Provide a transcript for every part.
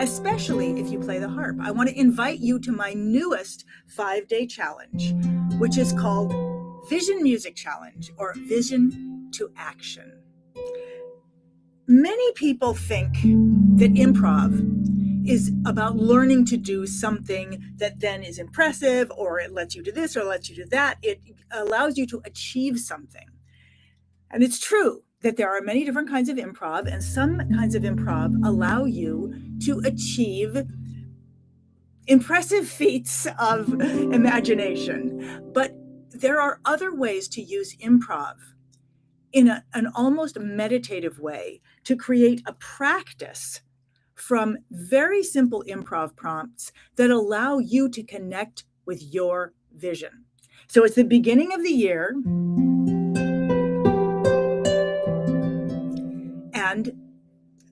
especially if you play the harp. I want to invite you to my newest 5-day challenge, which is called Vision Music Challenge, or Vision to Action. Many people think that improv is about learning to do something that then is impressive, or it lets you do this or lets you do that. It allows you to achieve something. And it's true that there are many different kinds of improv, and some kinds of improv allow you to achieve impressive feats of imagination. But there are other ways to use improv in an almost meditative way to create a practice from very simple improv prompts that allow you to connect with your vision. So it's the beginning of the year, and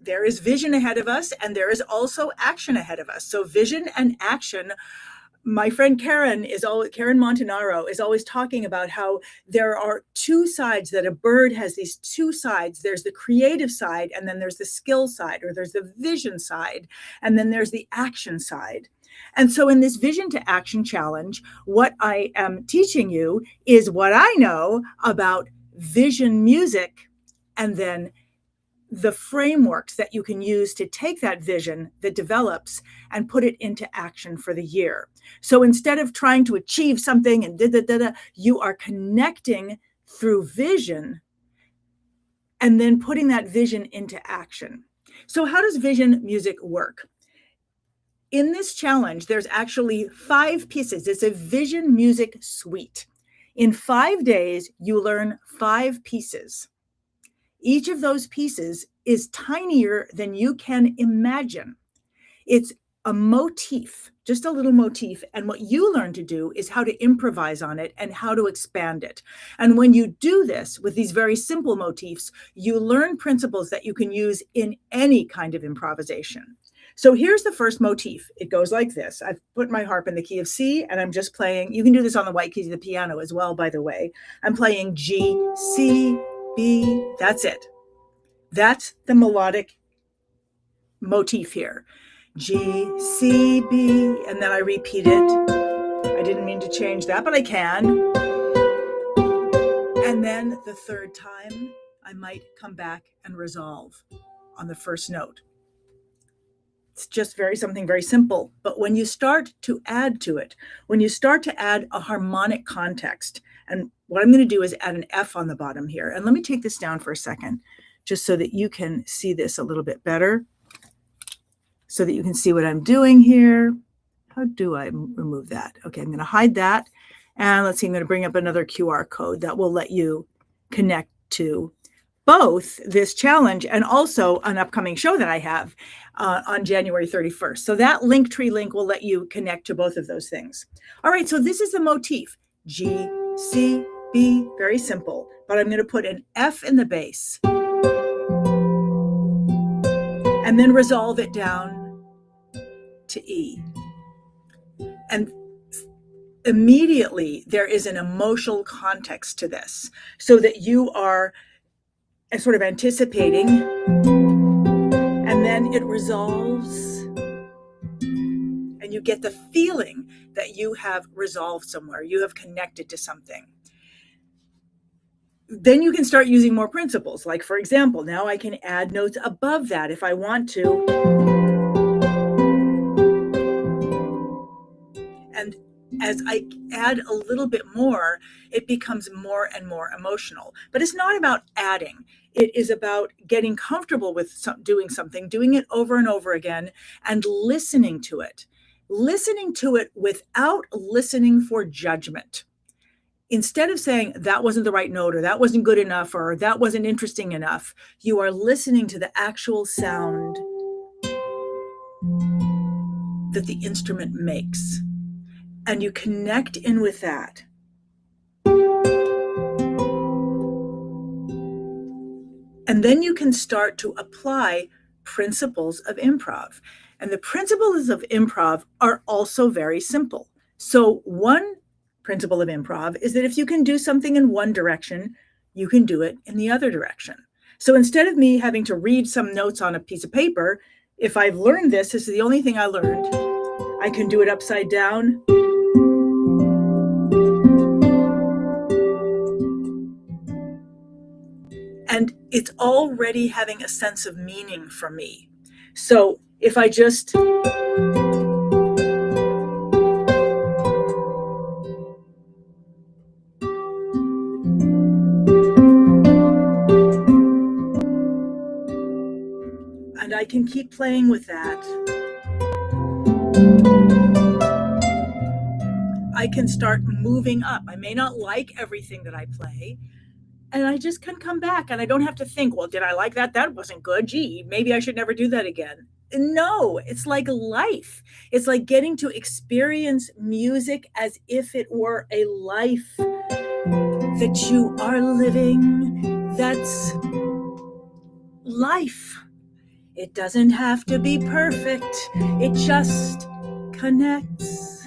there is vision ahead of us, and there is also action ahead of us. So vision and action. My friend Karen Montanaro is always talking about how there are two sides, that a bird has these two sides. There's the creative side, and then there's the skill side, or there's the vision side, and then there's the action side. And so in this Vision to Action Challenge, what I am teaching you is what I know about vision music, and then the frameworks that you can use to take that vision that develops and put it into action for the year. So instead of trying to achieve something and you are connecting through vision and then putting that vision into action. So how does vision music work? In this challenge, there's actually 5 pieces. It's a vision music suite. In 5 days, you learn 5 pieces. Each of those pieces is tinier than you can imagine. It's a motif, just a little motif. And what you learn to do is how to improvise on it and how to expand it. And when you do this with these very simple motifs, you learn principles that you can use in any kind of improvisation. So here's the first motif. It goes like this. I've put my harp in the key of C, and I'm just playing. You can do this on the white keys of the piano as well, by the way. I'm playing G, C, B, that's it. That's the melodic motif here. G, C, B, and then I repeat it. I didn't mean to change that, but I can. And then the third time, I might come back and resolve on the first note. It's just something very simple. But when you start to add to it, when you start to add a harmonic context, and what I'm going to do is add an F on the bottom here. And let me take this down for a second, just so that you can see this a little bit better, so that you can see what I'm doing here. How do I remove that? Okay, I'm going to hide that. And let's see, I'm going to bring up another QR code that will let you connect to both this challenge and also an upcoming show that I have on January 31st. So that Linktree link will let you connect to both of those things. All right, so this is the motif. G, C, B, very simple, but I'm going to put an F in the bass and then resolve it down to E. And immediately there is an emotional context to this, so that you are sort of anticipating, and then it resolves, and you get the feeling that you have resolved somewhere, you have connected to something. Then you can start using more principles. Like, for example, now I can add notes above that if I want to. And as I add a little bit more, it becomes more and more emotional. But it's not about adding. It is about getting comfortable with doing something, doing it over and over again, and listening to it. Listening to it without listening for judgment. Instead of saying that wasn't the right note, or that wasn't good enough, or that wasn't interesting enough, you are listening to the actual sound that the instrument makes. And you connect in with that. And then you can start to apply principles of improv. And the principles of improv are also very simple. So one principle of improv is that if you can do something in one direction, you can do it in the other direction. So instead of me having to read some notes on a piece of paper, if I've learned this is the only thing I learned. I can do it upside down. And it's already having a sense of meaning for me. So if I just and I can keep playing with that. I can start moving up. I may not like everything that I play, and I just can come back and I don't have to think, well, did I like that? That wasn't good. Gee, maybe I should never do that again. No, it's like life. It's like getting to experience music as if it were a life that you are living. That's life. It doesn't have to be perfect. It just connects.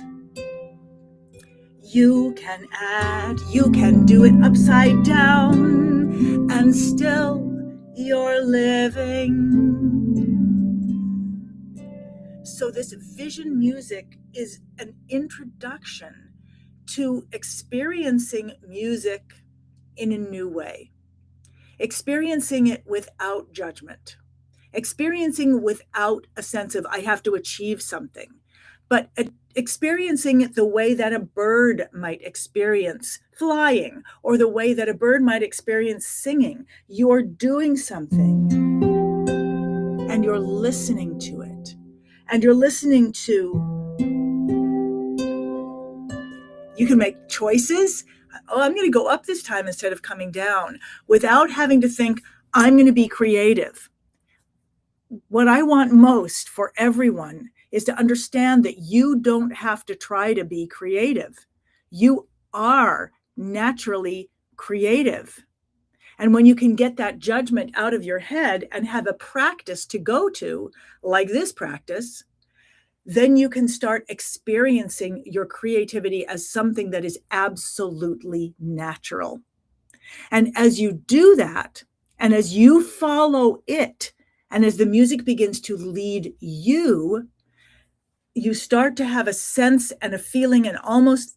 You can add, you can do it upside down, and still you're living. So this vision music is an introduction to experiencing music in a new way, experiencing it without judgment, experiencing without a sense of I have to achieve something, but experiencing it the way that a bird might experience flying, or the way that a bird might experience singing. You're doing something and you're listening to it, and you're listening to, you can make choices. Oh, I'm going to go up this time instead of coming down, without having to think I'm going to be creative. What I want most for everyone is to understand that you don't have to try to be creative. You are naturally creative. And when you can get that judgment out of your head and have a practice to go to, like this practice, then you can start experiencing your creativity as something that is absolutely natural. And as you do that, and as you follow it, and as the music begins to lead you, you start to have a sense and a feeling, and almost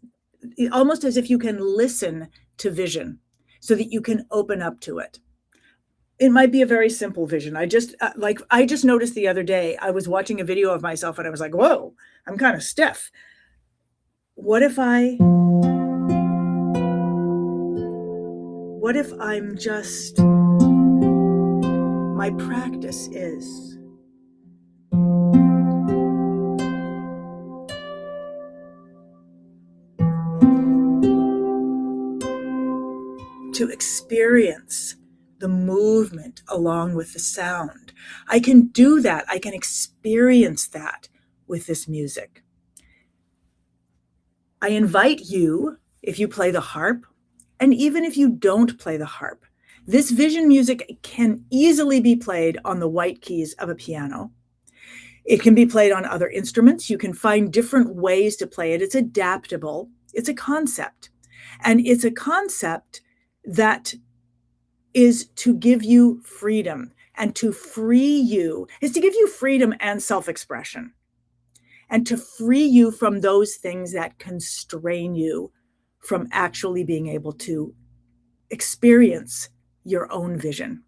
as if you can listen to vision so that you can open up to it. It might be a very simple vision. I just noticed the other day, I was watching a video of myself and I was like, whoa, I'm kind of stiff. What if I'm just, my practice is to experience the movement along with the sound. I can do that. I can experience that with this music. I invite you, if you play the harp, and even if you don't play the harp, this vision music can easily be played on the white keys of a piano. It can be played on other instruments. You can find different ways to play it. It's adaptable. It's a concept. And it's a concept that is to give you freedom, and to free you, is to give you freedom and self-expression, and to free you from those things that constrain you from actually being able to experience your own vision.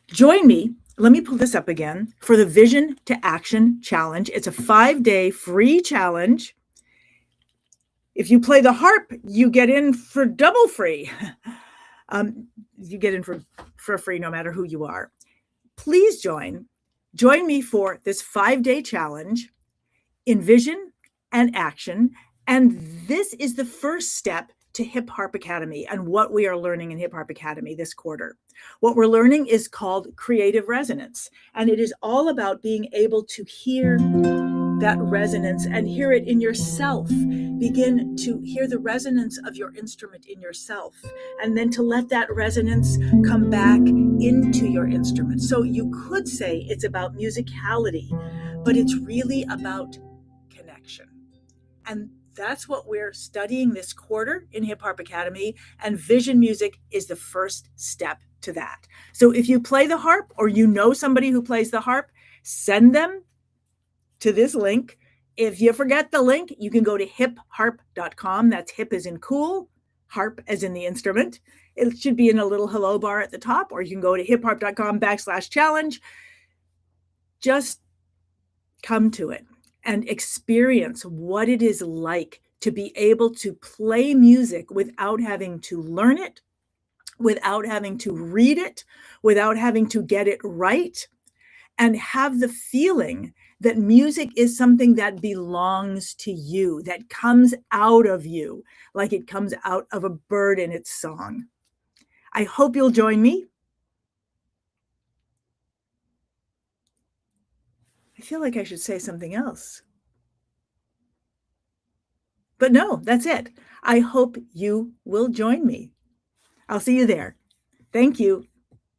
Join me, let me pull this up again, for the Vision to Action Challenge. It's a 5-day free challenge. If you play the harp, you get in for double free. You get in for free no matter who you are. Please join me for this 5-day challenge in vision and action. And this is the first step to Hip Harp Academy and what we are learning in Hip Harp Academy this quarter. What we're learning is called creative resonance. And it is all about being able to hear that resonance and hear it in yourself. Begin to hear the resonance of your instrument in yourself, and then to let that resonance come back into your instrument. So you could say it's about musicality, but it's really about connection. And that's what we're studying this quarter in Hip Harp Academy, and vision music is the first step to that. So if you play the harp or you know somebody who plays the harp, send them to this link. If you forget the link, you can go to hipharp.com. That's hip as in cool, harp as in the instrument. It should be in a little hello bar at the top, or you can go to hipharp.com/challenge. Just come to it and experience what it is like to be able to play music without having to learn it, without having to read it, without having to get it right, and have the feeling that music is something that belongs to you, that comes out of you, like it comes out of a bird in its song. I hope you'll join me. I feel like I should say something else. But no, that's it. I hope you will join me. I'll see you there. Thank you.